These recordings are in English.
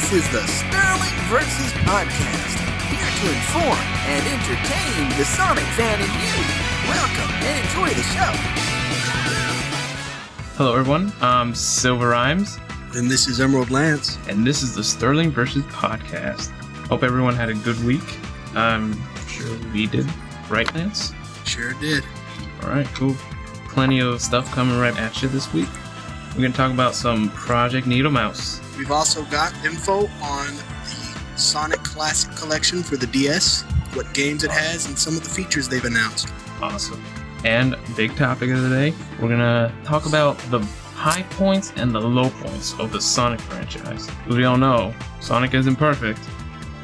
This is the Sterling vs. Podcast, here to inform and entertain the Sonic fan in you. Welcome and enjoy the show. Hello everyone, I'm Silver Rhymes. And this is Emerald Lance. And this is the Sterling vs. Podcast. Hope everyone had a good week. I'm sure we did. Right, Lance? Sure did. Alright, cool. Plenty of stuff coming right at you this week. We're going to talk about some Project Needle Mouse. We've also got info on the Sonic Classic Collection for the DS, what games it has, and some of the features they've announced. Awesome. And big topic of the day, we're going to talk about the high points and the low points of the Sonic franchise. As we all know, Sonic isn't perfect.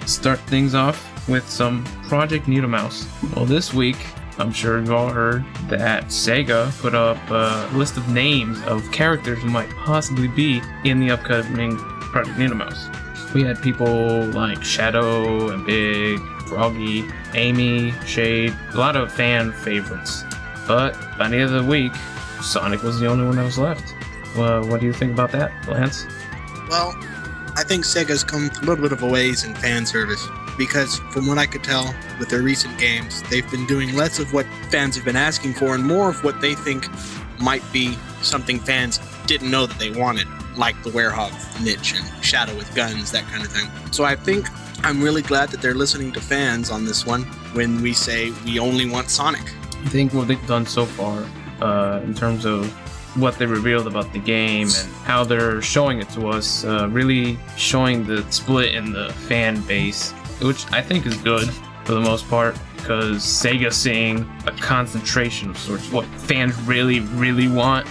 Start things off with some Project Needle Mouse. Well, this week, I'm sure you've all heard that Sega put up a list of names of characters who might possibly be in the upcoming Project Needle Mouse. We had people like Shadow and Big, Froggy, Amy, Shade, a lot of fan favorites. But by the end of the week, Sonic was the only one that was left. What do you think about that, Lance? Well, I think Sega's come a little bit of a ways in fan service. Because from what I could tell with their recent games, they've been doing less of what fans have been asking for and more of what they think might be something fans didn't know that they wanted, like the Werehog niche and Shadow with guns, that kind of thing. So I think I'm really glad that they're listening to fans on this one when we say we only want Sonic. I think what they've done so far in terms of what they revealed about the game and how they're showing it to us, really showing the split in the fan base, which I think is good for the most part, because Sega's seeing a concentration of sorts, what fans really, really want,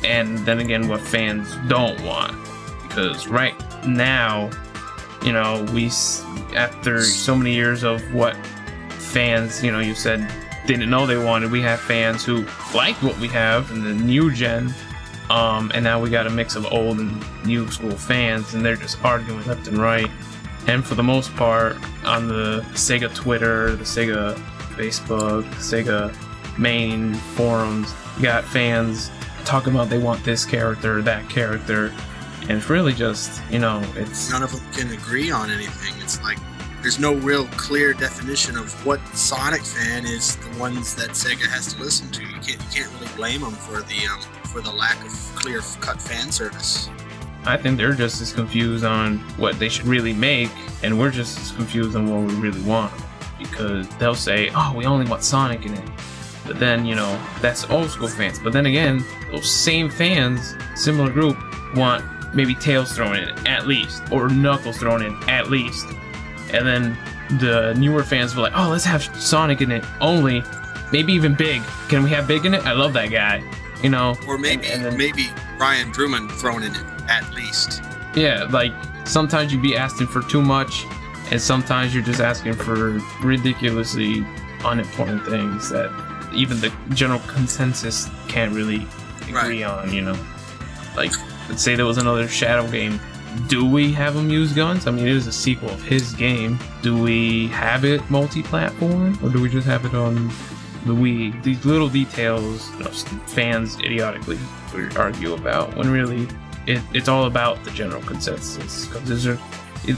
and then again, what fans don't want. Because right now, you know, after so many years of what fans, you know, you said didn't know they wanted, we have fans who liked what we have in the new gen, and now we got a mix of old and new school fans, and they're just arguing left and right. And for the most part, on the Sega Twitter, the Sega Facebook, the Sega main forums, you got fans talking about they want this character, that character, and it's really just, you know, it's... None of them can agree on anything. It's like, there's no real clear definition of what Sonic fan is the ones that Sega has to listen to. You can't really blame them for the lack of clear-cut fan service. I think they're just as confused on what they should really make, and we're just as confused on what we really want. Because they'll say, oh, we only want Sonic in it. But then, you know, that's old school fans. But then again, those same fans, similar group, want maybe Tails thrown in at least, or Knuckles thrown in at least. And then the newer fans will be like, oh, let's have Sonic in it only. Maybe even Big. Can we have Big in it? I love that guy. You know? Or maybe Ryan Drummond thrown in it. At least. Yeah, like, sometimes you'd be asking for too much, and sometimes you're just asking for ridiculously unimportant things that even the general consensus can't really agree on, you know? Like, let's say there was another Shadow game. Do we have him use guns? I mean, it is a sequel of his game. Do we have it multi-platform, or do we just have it on the Wii? These little details, you know, fans idiotically would argue about, when really... It's all about the general consensus. Because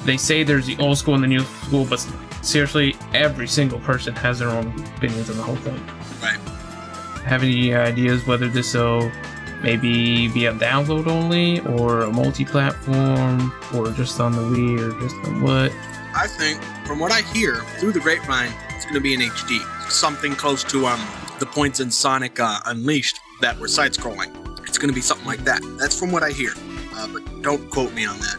they say there's the old school and the new school, but seriously, every single person has their own opinions on the whole thing. Right. Have any ideas whether this will maybe be a download only, or a multi-platform, or just on the Wii, or just on what? I think, from what I hear through the grapevine, it's going to be in HD. Something close to the points in Sonic Unleashed that were side-scrolling. It's going to be something like that. That's from what I hear, but don't quote me on that.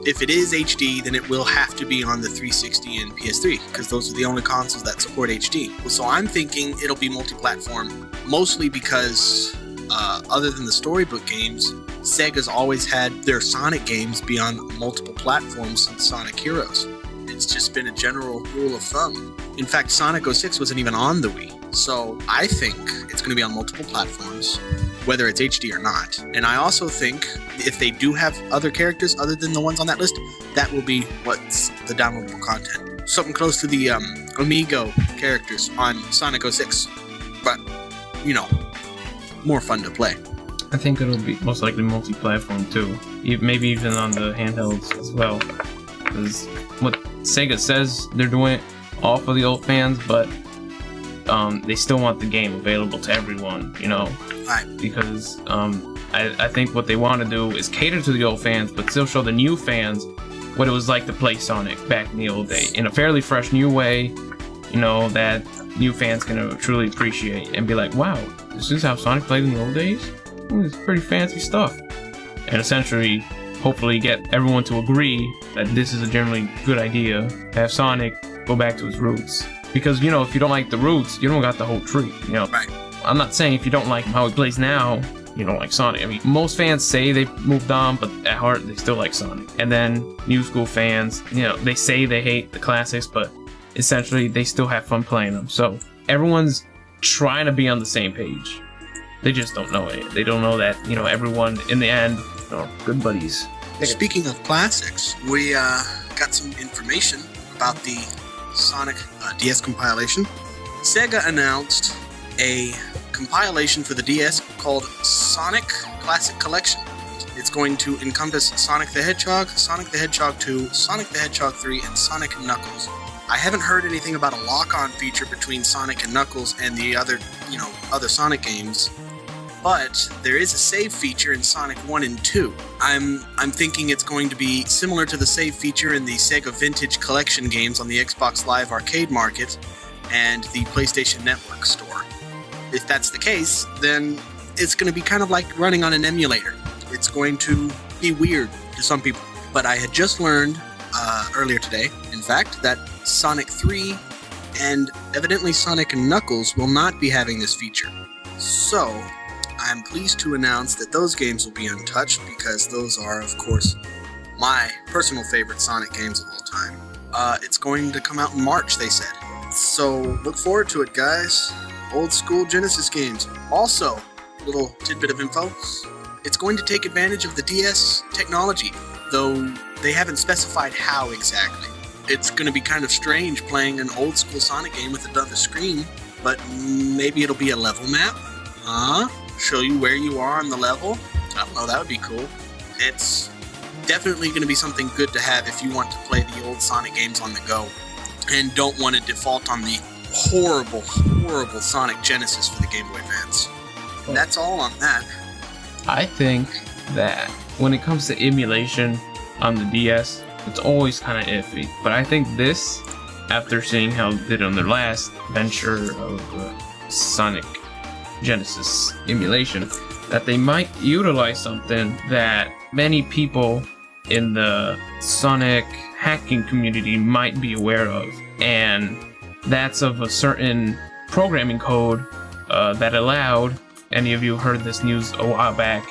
If it is HD, then it will have to be on the 360 and PS3, because those are the only consoles that support HD. So I'm thinking it'll be multi-platform, mostly because, other than the storybook games, Sega's always had their Sonic games be on multiple platforms since Sonic Heroes. It's just been a general rule of thumb. In fact, Sonic 06 wasn't even on the Wii. So I think it's going to be on multiple platforms, whether it's HD or not. And I also think if they do have other characters other than the ones on that list, that will be what's the downloadable content. Something close to the Amigo characters on Sonic 06. But, you know, more fun to play. I think it'll be most likely multi-platform too. maybe even on the handhelds as well. Because what Sega says they're doing it all for the old fans, but they still want the game available to everyone, you know. Right. Because I think what they want to do is cater to the old fans, but still show the new fans what it was like to play Sonic back in the old day in a fairly fresh new way, you know, that new fans can truly appreciate and be like, wow, this is how Sonic played in the old days? It's pretty fancy stuff. And essentially, hopefully get everyone to agree that this is a generally good idea, have Sonic go back to his roots. Because, you know, if you don't like the roots, you don't got the whole tree, you know. Right. I'm not saying if you don't like how he plays now, you don't like Sonic. I mean, most fans say they've moved on, but at heart, they still like Sonic. And then new school fans, you know, they say they hate the classics, but essentially they still have fun playing them. So everyone's trying to be on the same page. They just don't know it. They don't know that, you know, everyone in the end are good buddies. Speaking of classics, we got some information about the Sonic DS compilation. Sega announced a compilation for the DS called Sonic Classic Collection. It's going to encompass Sonic the Hedgehog, Sonic the Hedgehog 2, Sonic the Hedgehog 3, and Sonic and Knuckles. I haven't heard anything about a lock-on feature between Sonic and Knuckles and the other Sonic games, but there is a save feature in Sonic 1 and 2. I'm thinking it's going to be similar to the save feature in the Sega Vintage Collection games on the Xbox Live Arcade Market and the PlayStation Network store. If that's the case, then it's going to be kind of like running on an emulator. It's going to be weird to some people. But I had just learned earlier today, in fact, that Sonic 3 and evidently Sonic and Knuckles will not be having this feature. So, I'm pleased to announce that those games will be untouched because those are, of course, my personal favorite Sonic games of all time. It's going to come out in March, they said. So, look forward to it, guys. Old school Genesis games. Also, little tidbit of info, it's going to take advantage of the DS technology, though they haven't specified how exactly. It's going to be kind of strange playing an old school Sonic game with another screen, but maybe it'll be a level map? Show you where you are on the level? I don't know, that would be cool. It's definitely going to be something good to have if you want to play the old Sonic games on the go and don't want to default on the horrible Sonic Genesis for the Game Boy Advance. That's all on that. I think that when it comes to emulation on the DS, it's always kind of iffy. But I think this, after seeing how they did on their last venture of Sonic Genesis emulation, that they might utilize something that many people in the Sonic hacking community might be aware of. And that's of a certain programming code that allowed, any of you heard this news a while back,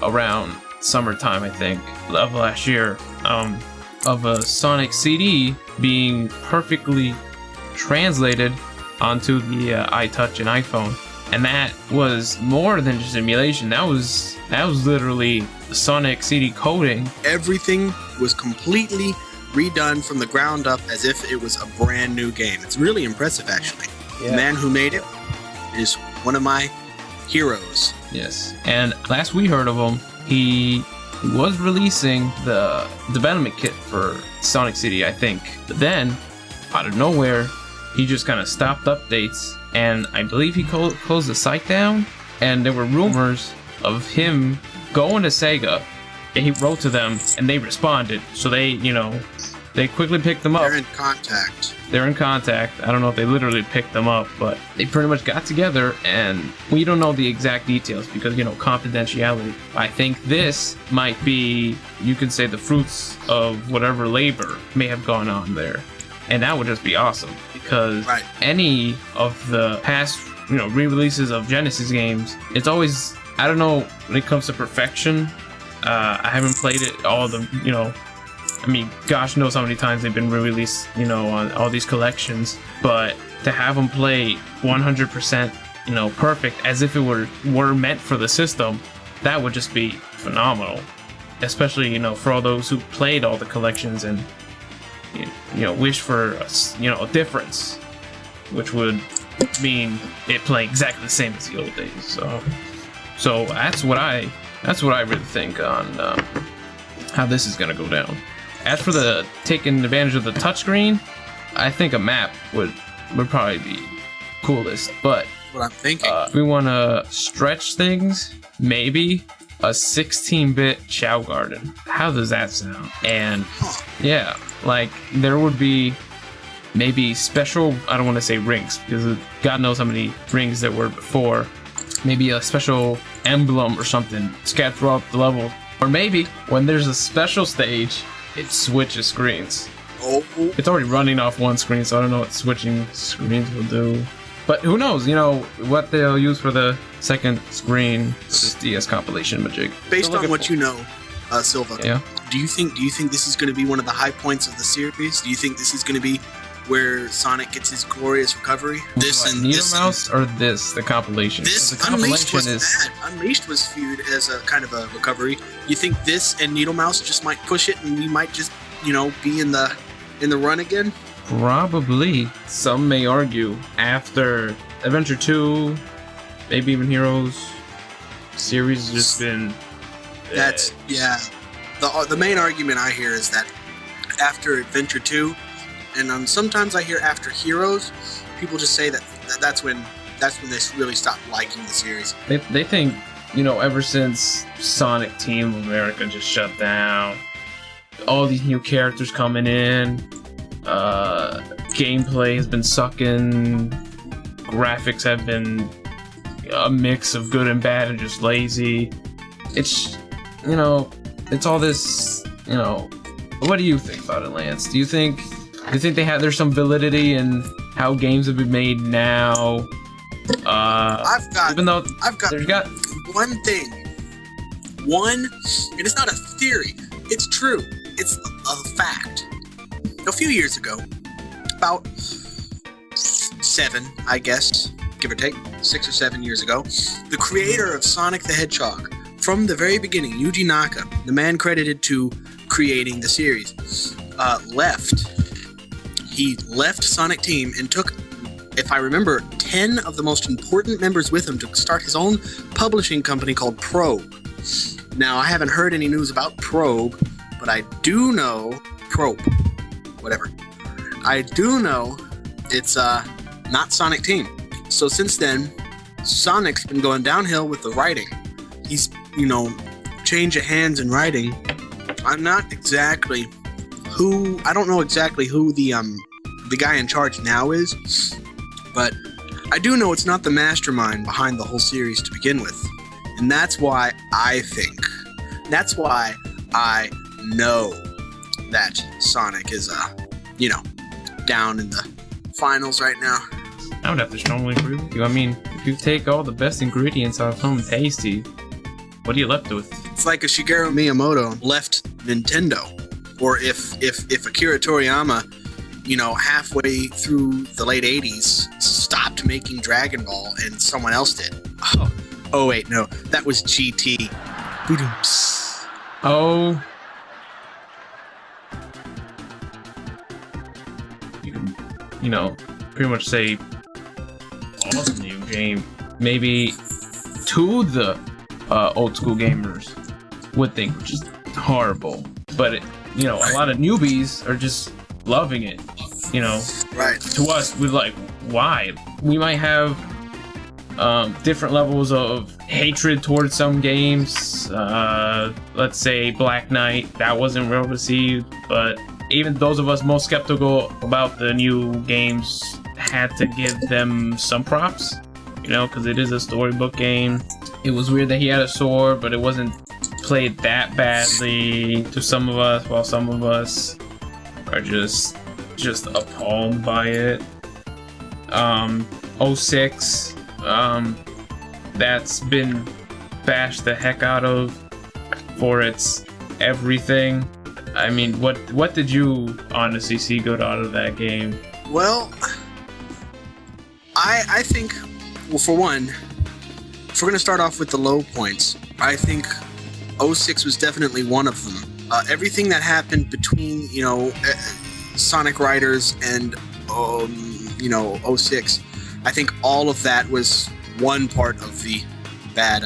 around summertime, I think, of last year, of a Sonic CD being perfectly translated onto the iTouch and iPhone. And that was more than just emulation. That was literally Sonic CD coding. Everything was completely redone from the ground up as if it was a brand new game. It's really impressive, actually. Yeah. The man who made it is one of my heroes. Yes. And last we heard of him, he was releasing the development kit for Sonic CD, I think. But then, out of nowhere, he just kind of stopped updates, and I believe he closed the site down, and there were rumors of him going to Sega, and he wrote to them, and they responded. So they quickly picked them up. They're in contact. They're in contact. I don't know if they literally picked them up, but they pretty much got together, and we don't know the exact details because, confidentiality. I think this might be, you could say, the fruits of whatever labor may have gone on there. And that would just be awesome because any of the past, re-releases of Genesis games, it's always, I don't know, when it comes to perfection, I haven't played it all gosh knows how many times they've been re-released, on all these collections, but to have them play 100%, perfect as if it were meant for the system, that would just be phenomenal. Especially, for all those who played all the collections and, wish for, a difference, which would mean it playing exactly the same as the old days. So that's what I really think on how this is gonna go down. As for the taking advantage of the touchscreen, I think a map would probably be coolest. But What I'm thinking. if we want to stretch things, maybe a 16-bit Chow Garden. How does that sound? And yeah, like there would be maybe special, I don't want to say rings, because God knows how many rings there were before. Maybe a special emblem or something scattered throughout the level. Or maybe when there's a special stage, it switches screens. Oh. It's already running off one screen, so I don't know what switching screens will do. But who knows, what they'll use for the second screen, this DS compilation majig. Based on what you know, Silva, Yeah. do you think this is going to be one of the high points of the series? Do you think this is going to be where Sonic gets his glorious recovery? Needle Mouse or the compilation? This The Unleashed was compilation bad. Unleashed was viewed as a kind of a recovery. You think this and Needle Mouse just might push it, and we might just, be in the run again? Probably. Some may argue after Adventure 2, maybe even Heroes, series has just been. That's The main argument I hear is that after Adventure 2, and sometimes I hear after Heroes, people just say that's when they really stopped liking the series. They think, ever since Sonic Team America just shut down, all these new characters coming in, gameplay has been sucking, graphics have been a mix of good and bad and just lazy. It's, it's all this, what do you think about it, Lance? Do you think there's some validity in how games have been made now? I've got there's got one thing. And it's not a theory. It's true. It's a fact. A few years ago, about 7, I guess, give or take, 6 or 7 years ago, the creator of Sonic the Hedgehog, from the very beginning, Yuji Naka, the man credited to creating the series, left. He left Sonic Team and took, if I remember, 10 of the most important members with him to start his own publishing company called Probe. Now, I haven't heard any news about Probe, but I do know whatever. I do know it's not Sonic Team. So since then, Sonic's been going downhill with the writing. He's, change of hands in writing. I don't know exactly who the guy in charge now is, but I do know it's not the mastermind behind the whole series to begin with. And that's why I know that Sonic is, down in the finals right now. I would have to strongly agree with you. I mean, if you take all the best ingredients out of something tasty, what are you left with? It's like if Shigeru Miyamoto left Nintendo, or if Akira Toriyama, halfway through the late 80s, stopped making Dragon Ball and someone else did. Oh wait, no, that was GT. Oh. You can, pretty much say awesome new game. Maybe to the old school gamers would think, which is horrible. But, a lot of newbies are just loving it. Right. To us, we're like, why? We might have different levels of hatred towards some games. Let's say Black Knight, that wasn't well received, but even those of us most skeptical about the new games had to give them some props, because it is a storybook game. It was weird that he had a sword, but it wasn't played that badly to some of us, while some of us are just appalled by it. 06, that's been bashed the heck out of for its everything. I mean, what did you honestly see good out of that game? Well, I think, for one, if we're going to start off with the low points, I think 06 was definitely one of them. Everything that happened between, Sonic Riders and, 06, I think all of that was one part of the bad,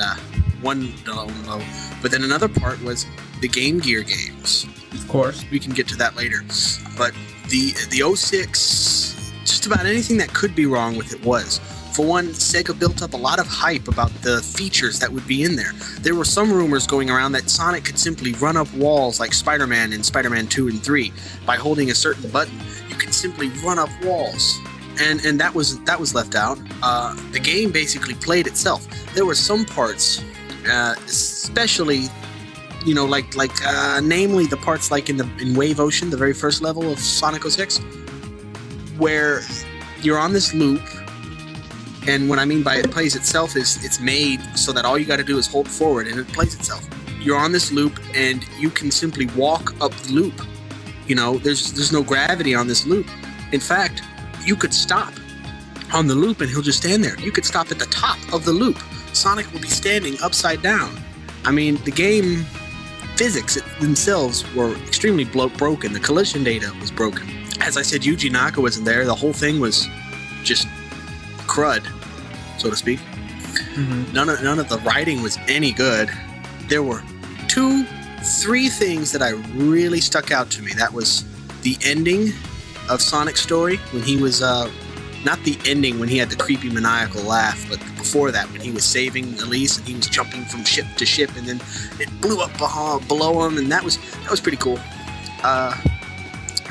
one low. But then another part was the Game Gear games. Of course. We can get to that later. But the 06, just about anything that could be wrong with it was. For one, Sega built up a lot of hype about the features that would be in there. There were some rumors going around that Sonic could simply run up walls like Spider-Man in Spider-Man 2 and 3 by holding a certain button. You could simply run up walls. And that was left out. The game basically played itself. There were some parts, especially, you know, like namely the parts like in Wave Ocean, the very first level of Sonic 06, where you're on this loop. And what I mean by it plays itself is it's made so that all you got to do is hold forward and it plays itself. You're on this loop and you can simply walk up the loop. You know, there's no gravity on this loop. In fact, you could stop on the loop and he'll just stand there. You could stop at the top of the loop. Sonic will be standing upside down. I mean, the game physics themselves were extremely broken. The collision data was broken. As I said, Yuji Naka wasn't there. The whole thing was just crud, so to speak. Mm-hmm. None of the writing was any good. There were 3 things that I really stuck out to me. That was the ending of Sonic's story, when he was not the ending when he had the creepy maniacal laugh, but before that, when he was saving Elise and he was jumping from ship to ship and then it blew up below him, and that was pretty cool.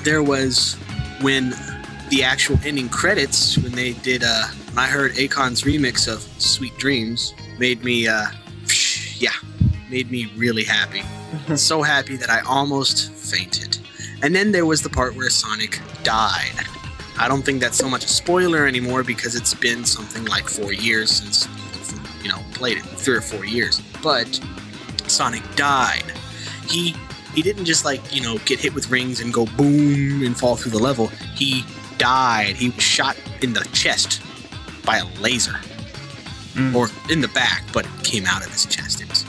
There was when the actual ending credits, when they did I heard Akon's remix of Sweet Dreams, made me really happy. So happy that I almost fainted. And then there was the part where Sonic died. I don't think that's so much a spoiler anymore because it's been something like 4 years since, you know, played it. 3 or 4 years. But Sonic died. He didn't just, like, you know, get hit with rings and go boom and fall through the level. He died. He was shot in the chest by a laser. Or in the back, but it came out of his chest. It was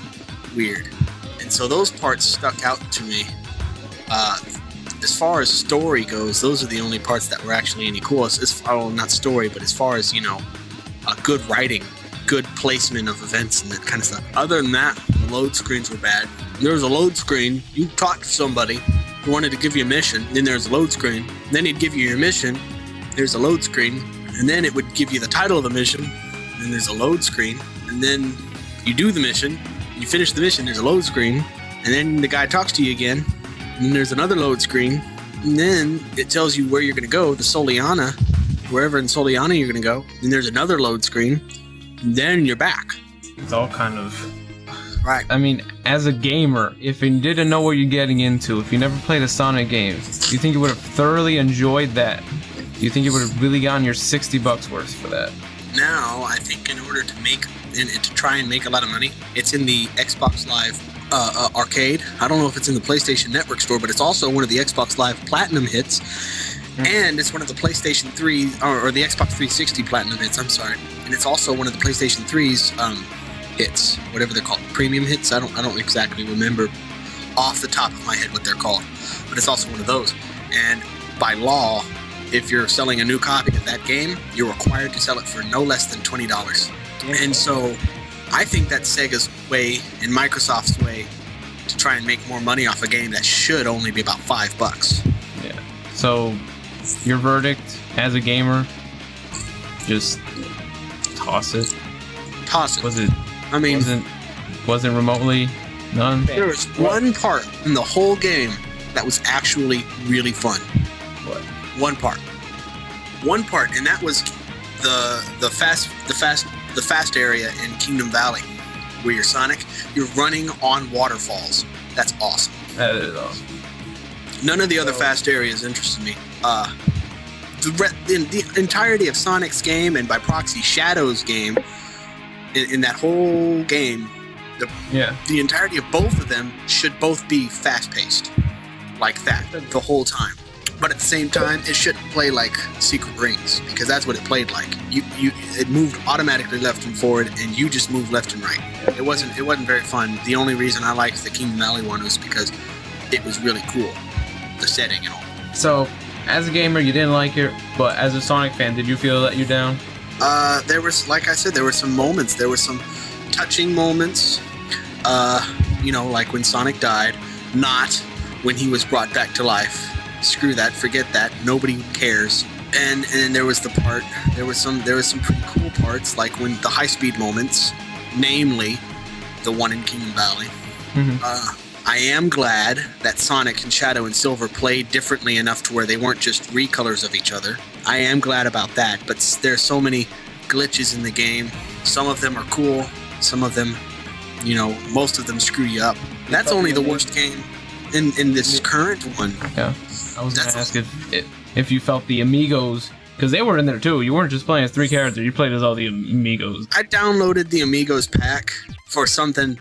weird. And so those parts stuck out to me. As far as story goes, those are the only parts that were actually any cool. Not story, but as far as, you know, good writing, good placement of events and that kind of stuff. Other than that, the load screens were bad. There was a load screen. You talked to somebody who wanted to give you a mission, then there's a load screen. Then he'd give you your mission, there's a load screen, and then it would give you the title of the mission, and there's a load screen, and then you do the mission, you finish the mission, there's a load screen, and then the guy talks to you again, and then there's another load screen, and then it tells you where you're going to go, the Soliana, wherever in Soliana you're going to go, and there's another load screen, and then you're back. It's all kind of... Right. I mean, as a gamer, if you didn't know what you're getting into, if you never played a Sonic game, do you think you would have thoroughly enjoyed that? Do you think you would have really gotten your $60 worth for that? Now, I think in order to make and to try and make a lot of money, it's in the Xbox Live arcade. I don't know if it's in the PlayStation Network store, but it's also one of the Xbox Live Platinum hits, and it's one of the PlayStation 3 or the Xbox 360 Platinum hits. I'm sorry, and it's also one of the PlayStation 3's hits, whatever they're called, premium hits. I don't exactly remember off the top of my head what they're called, but it's also one of those. And by law, if you're selling a new copy of that game, you're required to sell it for no less than $20. And so I think that's Sega's way and Microsoft's way to try and make more money off a game that should only be about $5. Yeah. So your verdict as a gamer, just toss it. Toss it. Was it? I mean, wasn't remotely none. There was one part in the whole game that was actually really fun. What? One part, and that was the fast area in Kingdom Valley, where you're Sonic. You're running on waterfalls. That's awesome. That is awesome. None of the other fast areas interested me. The entirety of Sonic's game, and by proxy Shadow's game, in that whole game, the entirety of both of them should both be fast-paced, like that, the whole time. But at the same time, it shouldn't play like Secret Rings, because that's what it played like. It moved automatically left and forward, and you just moved left and right. It wasn't very fun. The only reason I liked the Kingdom Valley one was because it was really cool, the setting and all. So, as a gamer, you didn't like it, but as a Sonic fan, did you feel it let you down? There was, like I said, there were some moments. There were some touching moments. Like when Sonic died. not when he was brought back to life. Screw that, forget that. Nobody cares. And there was some pretty cool parts, like when the high-speed moments, namely the one in Kingdom Valley. I am glad that Sonic and Shadow and Silver played differently enough to where they weren't just recolors of each other. I am glad about that, but there's so many glitches in the game. Some of them are cool, some of them, most of them screw you up. That's only the worst game in this current one. Yeah, I was going to ask if you felt the Amigos, because they were in there too. You weren't just playing as 3 characters, you played as all the Amigos. I downloaded the Amigos pack for something.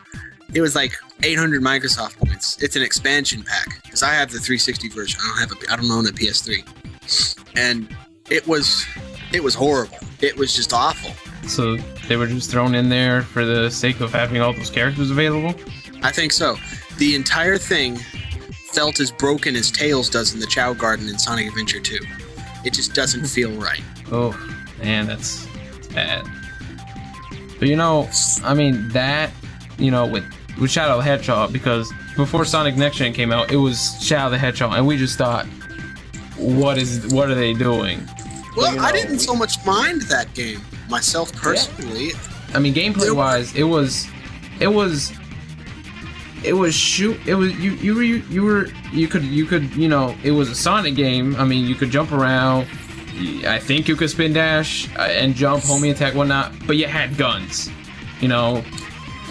It was like 800 Microsoft points. It's an expansion pack because I have the 360 version. I don't own a PS3, and it was horrible. It was just awful. So they were just thrown in there for the sake of having all those characters available? I think so. The entire thing felt as broken as Tails does in the Chow Garden in Sonic Adventure 2. It just doesn't feel right. Oh, man, that's bad. But with Shadow the Hedgehog, because before Sonic Next Gen came out, it was Shadow the Hedgehog, and we just thought, what are they doing? Well, I didn't so much mind that game myself personally. Yeah. I mean, gameplay wise, it was it was a Sonic game. I mean, you could jump around. I think you could spin dash and jump, homie attack, whatnot, but you had guns.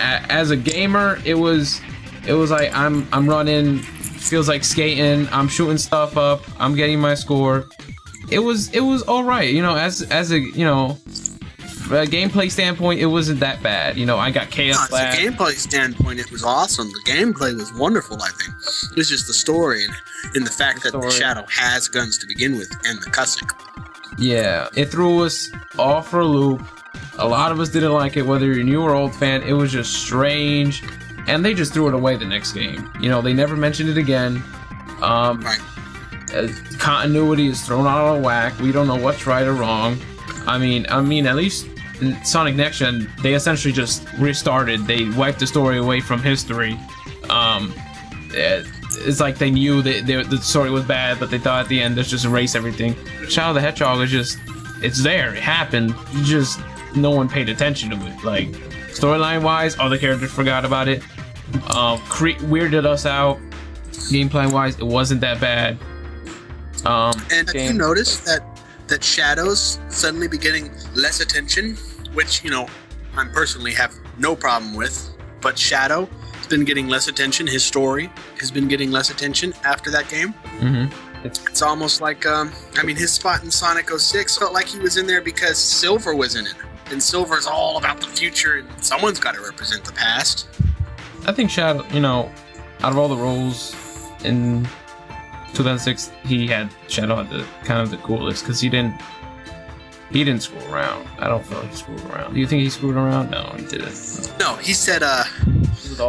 As a gamer, it was like I'm running, feels like skating, I'm shooting stuff up, I'm getting my score. It was all right, as a gameplay standpoint, it wasn't that bad. I got chaos. As a gameplay standpoint, it was awesome. The gameplay was wonderful. I think it was just the story and the fact that the Shadow has guns to begin with and the cussing. Yeah, it threw us off for a loop. A lot of us didn't like it, whether you're a new or old fan. It was just strange, and they just threw it away the next game. They never mentioned it again. Right. Continuity is thrown out of whack. We don't know what's right or wrong. I mean, at least in Sonic Next Gen, they essentially just restarted. They wiped the story away from history. It's like they knew that the story was bad, but they thought at the end, let's just erase everything. Shadow the Hedgehog is just, it's there. It happened. Just no one paid attention to it. Like, storyline wise, other characters forgot about it. Weirded us out. Gameplay wise, it wasn't that bad. And have you noticed that Shadow's suddenly be getting less attention, which I personally have no problem with, but Shadow has been getting less attention. His story has been getting less attention after that game. It's almost like his spot in Sonic 06 felt like he was in there because Silver was in it, and Silver's all about the future, and someone's got to represent the past. I think Shadow, out of all the roles in 2006, Shadow had the kind of the coolest, because he didn't screw around. I don't feel like he screwed around. Do you think he screwed around? No, he didn't. No, he said,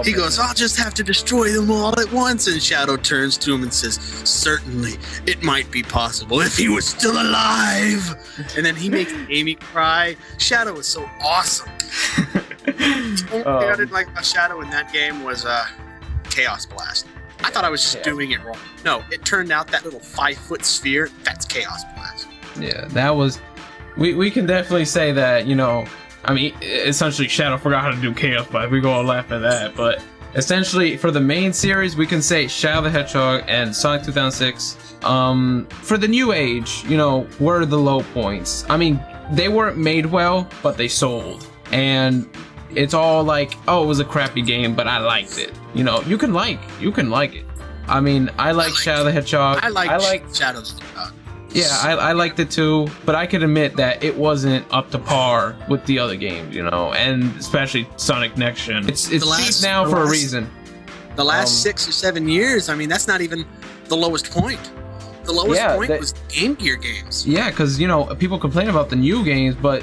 he goes, I'll just have to destroy them all at once, and Shadow turns to him and says, certainly, it might be possible if he was still alive. And then he makes Amy cry. Shadow is so awesome. The only thing I didn't like about Shadow in that game was Chaos Blast. I thought I was just doing it wrong. No, it turned out that little 5-foot sphere, that's Chaos Blast. Yeah, that was... We can definitely say that, essentially Shadow forgot how to do Chaos Blast. We go all laugh at that, but essentially for the main series, we can say Shadow the Hedgehog and Sonic 2006. For the new age, were the low points. I mean, they weren't made well, but they sold. And it's all like, it was a crappy game, but I liked it. You can like it. I mean, I like Shadow the Hedgehog. I like Shadow the Hedgehog. Yeah, I liked it too, but I could admit that it wasn't up to par with the other games, and especially Sonic Next Gen. It's cheap now for a reason. The last 6 or 7 years, that's not even the lowest point. The lowest point was Game Gear games. Yeah, because people complain about the new games, but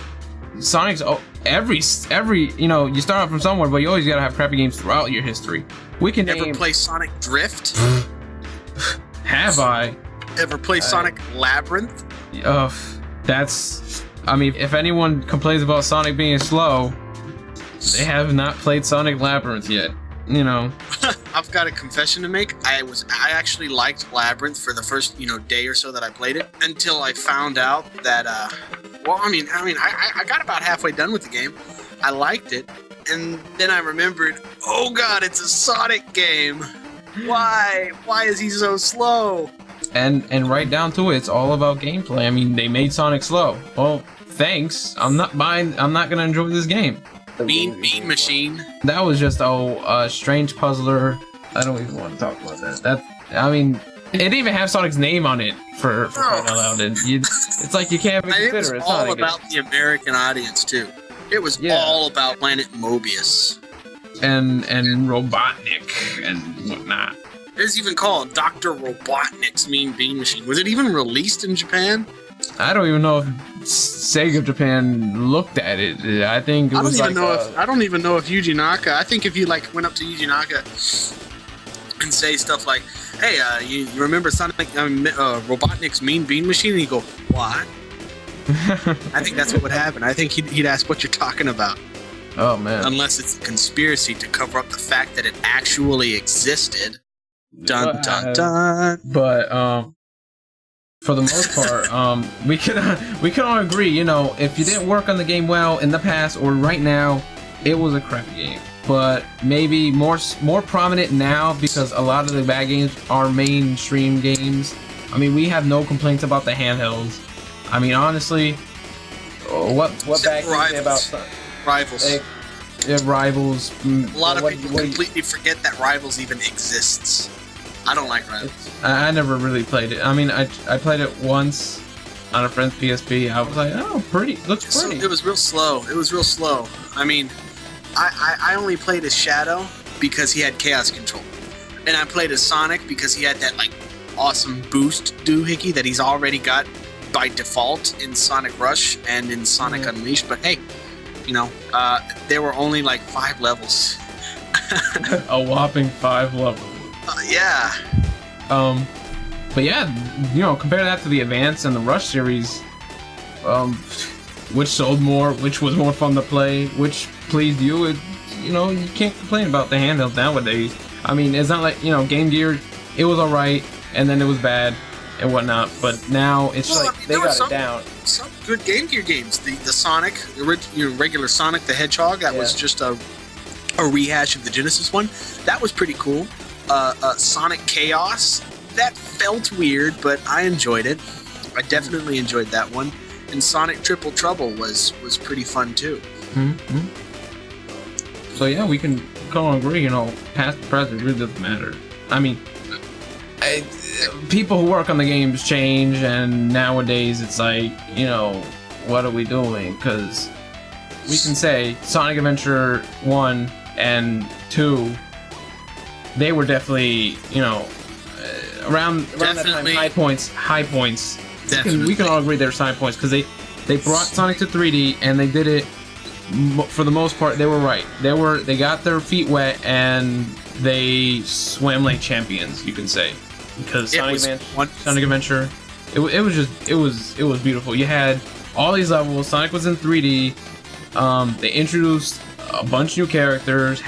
Sonic's every you start out from somewhere, but you always gotta have crappy games throughout your history. We can ever play Sonic Drift? Have I? Ever play Sonic Labyrinth? If anyone complains about Sonic being slow, they have not played Sonic Labyrinth yet. I I've got a confession to make. I actually liked Labyrinth for the first day or so that I played it, until I found out that I got about halfway done with the game. I liked it, and then I remembered, oh god, it's a Sonic game. Why is he so slow? And right down to it, it's all about gameplay. I mean, they made Sonic slow. Well, thanks. I'm not gonna enjoy this game. Bean Machine. That was just a strange puzzler. I don't even want to talk about that. It didn't even have Sonic's name on it for crying out loud. It's like you can't even consider it. It was all about the American audience too. It was all about Planet Mobius and Robotnik and whatnot. It was even called Dr. Robotnik's Mean Bean Machine. Was it even released in Japan? I don't even know if Sega Japan looked at it. I think it was I don't even know if Yuji Naka. I think if you went up to Yuji Naka and say stuff like, "Hey, you remember Sonic Robotnik's Mean Bean Machine?" and you go, "What?" I think that's what would happen. I think he'd ask what you're talking about. Oh man! Unless it's a conspiracy to cover up the fact that it actually existed. Dun dun dun. But for the most part, we can all agree. If you didn't work on the game well in the past or right now, it was a crappy game. But maybe more prominent now because a lot of the bad games are mainstream games. I mean, we have no complaints about the handhelds. I mean, honestly, what bad games say about Rivals? Rivals. A lot of people completely forget that Rivals even exists. I don't like Rivals. I never really played it. I mean, I played it once on a friend's PSP. I was like, oh, pretty. Looks pretty. It was real slow. I mean, I only played as Shadow because he had Chaos Control. And I played as Sonic because he had that, awesome boost doohickey that he's already got by default in Sonic Rush and in Sonic Unleashed. But hey, there were only 5 levels. A whopping 5 levels. Yeah. But yeah, compare that to the Advance and the Rush series, which sold more, which was more fun to play, which pleased you. You can't complain about the handheld nowadays. I mean, it's not like, Game Gear, it was alright, and then it was bad and whatnot, but now it's they got it down. Some good Game Gear games. The Sonic, regular Sonic the Hedgehog, that was just a rehash of the Genesis one. That was pretty cool. Sonic Chaos, that felt weird, but I enjoyed it. I definitely enjoyed that one. And Sonic Triple Trouble was pretty fun too. Mm-hmm. So yeah, we can go and agree, past present really doesn't matter. I mean, people who work on the games change, and nowadays it's like, what are we doing? Because we can say Sonic Adventure 1 and 2, they were definitely, around that time, high points. We can all agree they're high points because they brought Sonic to 3D and they did it for the most part. They were right. They got their feet wet and they swam like champions, you can say, because Sonic Adventure, it was beautiful. You had all these levels. Sonic was in 3D. They introduced a bunch of new characters.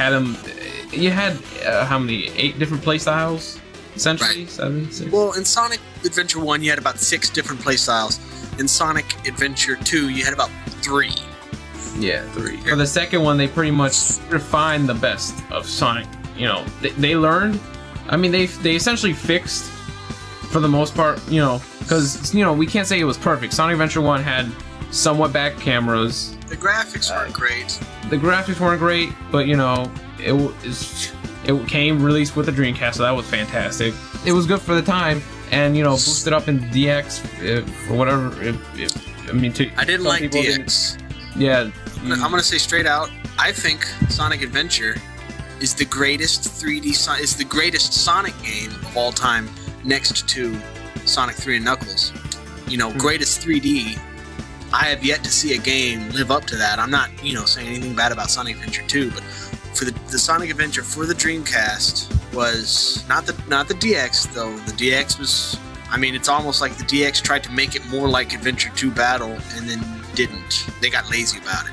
You had how many? 8 different playstyles, essentially. Right. 7, 6. Well, in Sonic Adventure 1, you had about 6 different playstyles. In Sonic Adventure 2, you had about 3. Yeah, 3. For the second one, they pretty much refined the best of Sonic. They learned. I mean, they essentially fixed, for the most part. Because we can't say it was perfect. Sonic Adventure 1 had somewhat back cameras. The graphics weren't great. The graphics weren't great, but it came released with the Dreamcast, so that was fantastic. It was good for the time, and boosted up in DX or whatever. I didn't like DX. Yeah, I'm gonna say straight out, I think Sonic Adventure is the greatest 3D. Is the greatest Sonic game of all time, next to Sonic 3 and Knuckles. Greatest 3D. I have yet to see a game live up to that. I'm not, saying anything bad about Sonic Adventure 2, but for the Sonic Adventure for the Dreamcast was not the DX though. The DX was, it's almost like the DX tried to make it more like Adventure 2 Battle and then didn't. They got lazy about it.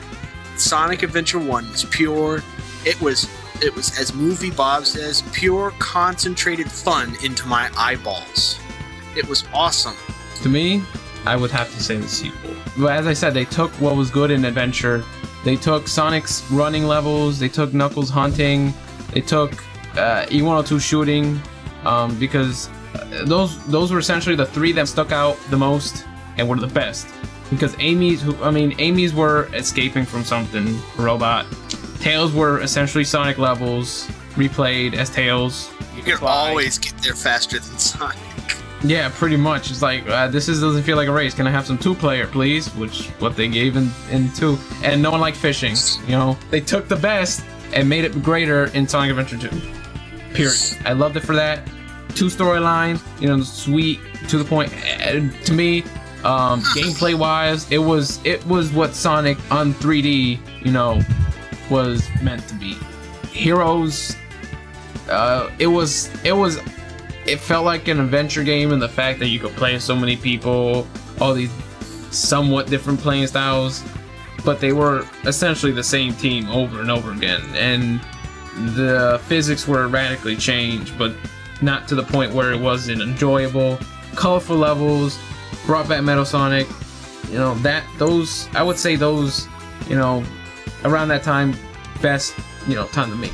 Sonic Adventure 1 was pure. It was It was, as Movie Bob says, pure concentrated fun into my eyeballs. It was awesome. To me, I would have to say the sequel. But as I said, they took what was good in Adventure. They took Sonic's running levels. They took Knuckles hunting. They took E102 shooting, because those were essentially the three that stuck out the most and were the best. Because Amy's were escaping from something, robot. Tails were essentially Sonic levels, replayed as Tails. You can always get there faster than Sonic. Yeah, pretty much. It's like, doesn't feel like a race. Can I have some 2-player, please? Which, what they gave in 2. And no one liked fishing, you know? They took the best and made it greater in Sonic Adventure 2. Period. I loved it for that. 2 storylines, you know, sweet, to the point. To me, gameplay-wise, it was what Sonic on 3D, you know, was meant to be. Heroes, it felt like an adventure game in the fact that you could play as so many people, all these somewhat different playing styles, but they were essentially the same team over and over again, and the physics were radically changed, but not to the point where it wasn't enjoyable. Colorful levels, brought back Metal Sonic, you know, I would say those, you know, around that time, best, you know, time to make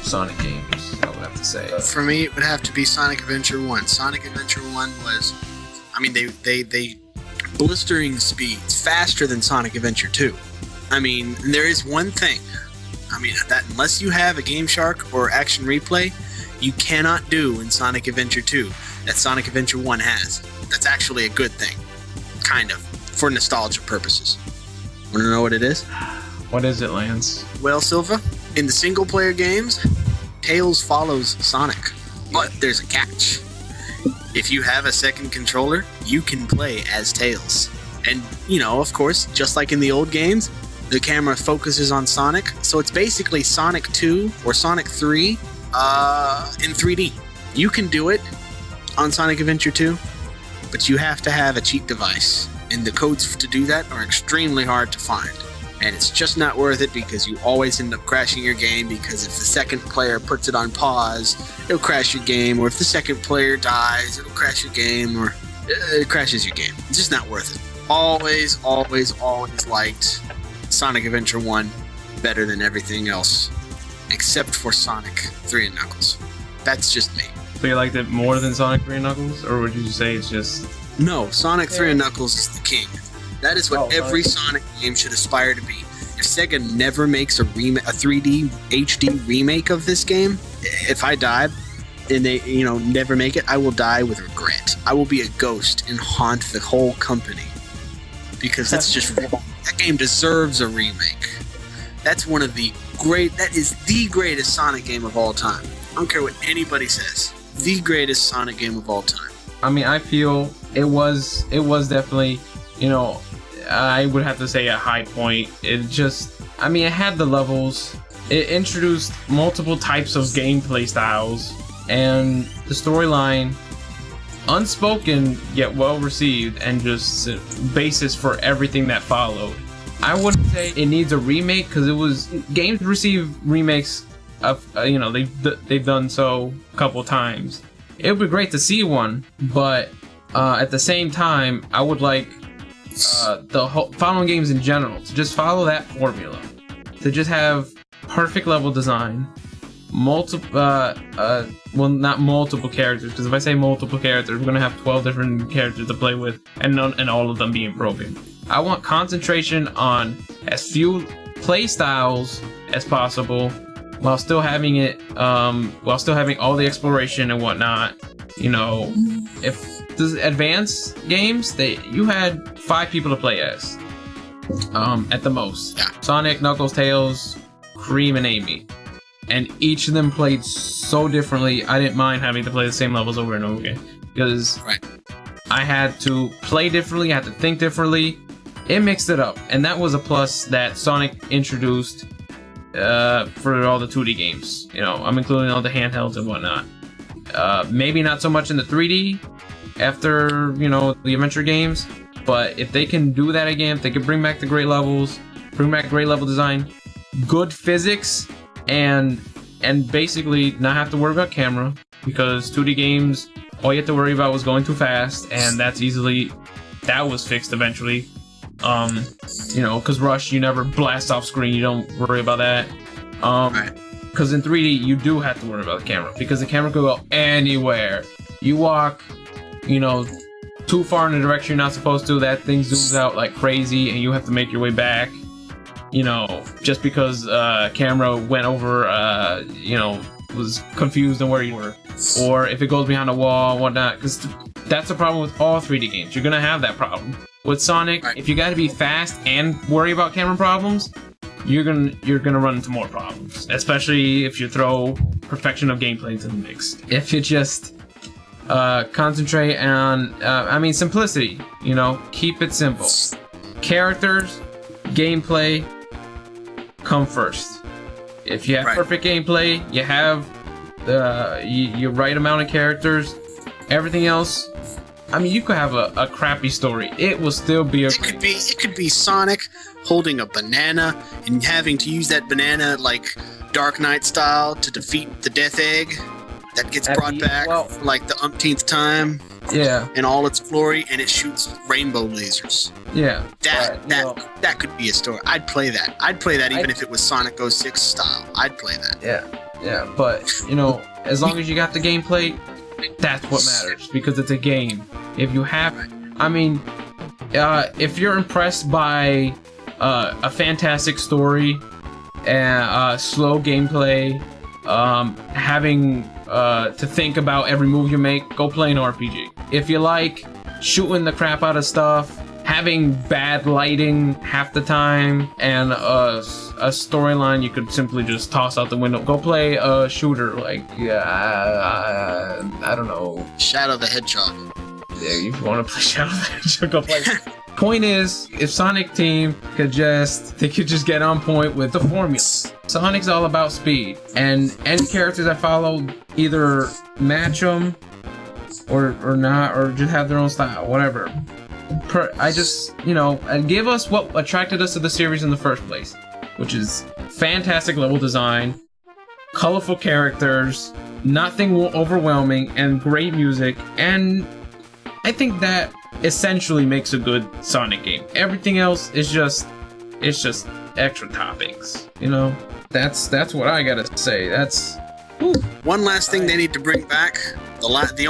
Sonic games, I would have to say. For me, it would have to be Sonic Adventure 1. Sonic Adventure 1 was, I mean, they blistering speeds, faster than Sonic Adventure 2. I mean, there is one thing, I mean, that unless you have a Game Shark or Action Replay, you cannot do in Sonic Adventure 2 that Sonic Adventure 1 has. That's actually a good thing, kind of, for nostalgia purposes. Want to know what it is? What is it, Lance? Well, Silva, in the single-player games, Tails follows Sonic, but there's a catch. If you have a second controller, you can play as Tails. And, you know, of course, just like in the old games, the camera focuses on Sonic, so it's basically Sonic 2 or Sonic 3 in 3D. You can do it on Sonic Adventure 2, but you have to have a cheat device, and the codes to do that are extremely hard to find. And it's just not worth it because you always end up crashing your game, because if the second player puts it on pause, it'll crash your game, or if the second player dies, it'll crash your game, or it crashes your game. It's just not worth it. Always liked Sonic Adventure 1 better than everything else, except for Sonic 3 and Knuckles. That's just me. So you liked it more than Sonic 3 and Knuckles, or would you say it's just... No, Sonic 3 and Knuckles is the king. That is what every Sonic game should aspire to be. If Sega never makes a 3D HD remake of this game, if I die and they, you know, never make it, I will die with regret. I will be a ghost and haunt the whole company, because that's just wrong. That game deserves a remake. That is the greatest Sonic game of all time. I don't care what anybody says. The greatest Sonic game of all time. I mean, I feel it was definitely, you know, I would have to say a high point. It had the levels. It introduced multiple types of gameplay styles, and the storyline, unspoken yet well received, and just basis for everything that followed. I wouldn't say it needs a remake, because games receive remakes of, you know, they've done so a couple times. It would be great to see one, but at the same time, I would like the following games in general to just follow that formula, to just have perfect level design, not multiple characters, because if I say multiple characters, we're gonna have 12 different characters to play with, and all of them being broken. I want concentration on as few play styles as possible, while still having all the exploration and whatnot. You know, if the advanced games, you had 5 people to play as, at the most. Yeah. Sonic, Knuckles, Tails, Cream, and Amy, and each of them played so differently. I didn't mind having to play the same levels over and over again, because I had to play differently, I had to think differently. It mixed it up, and that was a plus that Sonic introduced for all the 2D games. You know, I'm including all the handhelds and whatnot. Maybe not so much in the 3D after, you know, the adventure games, but if they can do that again, if they can bring back the great levels, bring back great level design, good physics, and and basically not have to worry about camera, because 2D games, all you have to worry about was going too fast, and that was fixed eventually. Because Rush, you never blast off screen, you don't worry about that. Because in 3D, you do have to worry about the camera, because the camera could go anywhere. You walk, too far in the direction you're not supposed to, that thing zooms out like crazy, and you have to make your way back. Just because camera went over, was confused on where you were, or if it goes behind a wall, whatnot. Because that's the problem with all 3D games. You're gonna have that problem. With Sonic, if you gotta be fast and worry about camera problems, you're gonna run into more problems. Especially if you throw perfection of gameplay into the mix. If you just concentrate on, simplicity. Keep it simple. Characters, gameplay, come first. If you have perfect gameplay, you have the right amount of characters, everything else. You could have a crappy story. It will still be It could be Sonic holding a banana and having to use that banana like Dark Knight style to defeat the Death Egg that gets brought back for like the umpteenth time. Yeah. In all its glory, and it shoots rainbow lasers. Yeah. That could be a story. I'd play that. Even if it was Sonic 06 style. I'd play that. Yeah. But as long as you got the gameplay, that's what matters, because it's a game. If you have, if you're impressed by a fantastic story and slow gameplay, having to think about every move you make, go play an RPG. If you like shooting the crap out of stuff, having bad lighting half the time, and a storyline you could simply just toss out the window, go play a shooter like I don't know, Shadow the Hedgehog. Yeah, if you want to play Shadow the Hedgehog, go play. Point is, if Sonic Team could just get on point with the formula. Sonic's all about speed, and any characters that follow either match them or not, or just have their own style, whatever. And give us what attracted us to the series in the first place, which is fantastic level design, colorful characters, nothing overwhelming, and great music. And I think that essentially makes a good Sonic game. Everything else is just extra toppings. That's what I gotta say. That's one last thing they need to bring back. The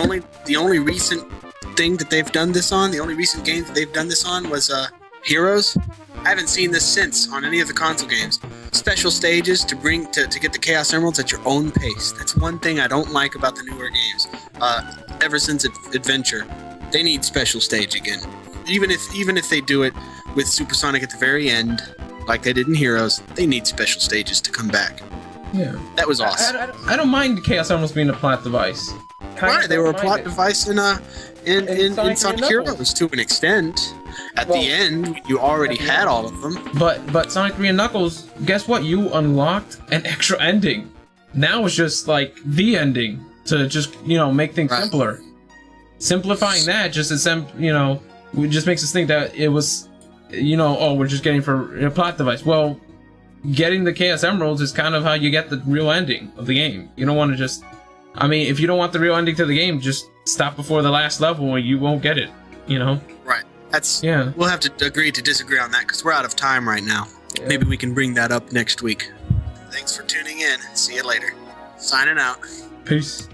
only recent thing that they've done this on, the only recent game that they've done this on was Heroes. I haven't seen this since on any of the console games. Special stages to get the Chaos Emeralds at your own pace. That's one thing I don't like about the newer games. Ever since Adventure, they need special stage again. Even if they do it with Supersonic at the very end, like they did in Heroes, they need special stages to come back. Yeah, that was awesome. I don't mind Chaos Emeralds being a plot device. Right, they were a plot device in Sonic Heroes to an extent. At the end, you already had all of them. But Sonic 3 and Knuckles, guess what? You unlocked an extra ending. Now it's just like the ending to just make things simpler. Simplifying that just makes us think that it was we're just getting for a plot device. Well, getting the Chaos Emeralds is kind of how you get the real ending of the game. You don't want to just if you don't want the real ending to the game, just stop before the last level and you won't get it, Right. We'll have to agree to disagree on that because we're out of time right now. Yeah. Maybe we can bring that up next week. Thanks for tuning in. See you later. Signing out. Peace.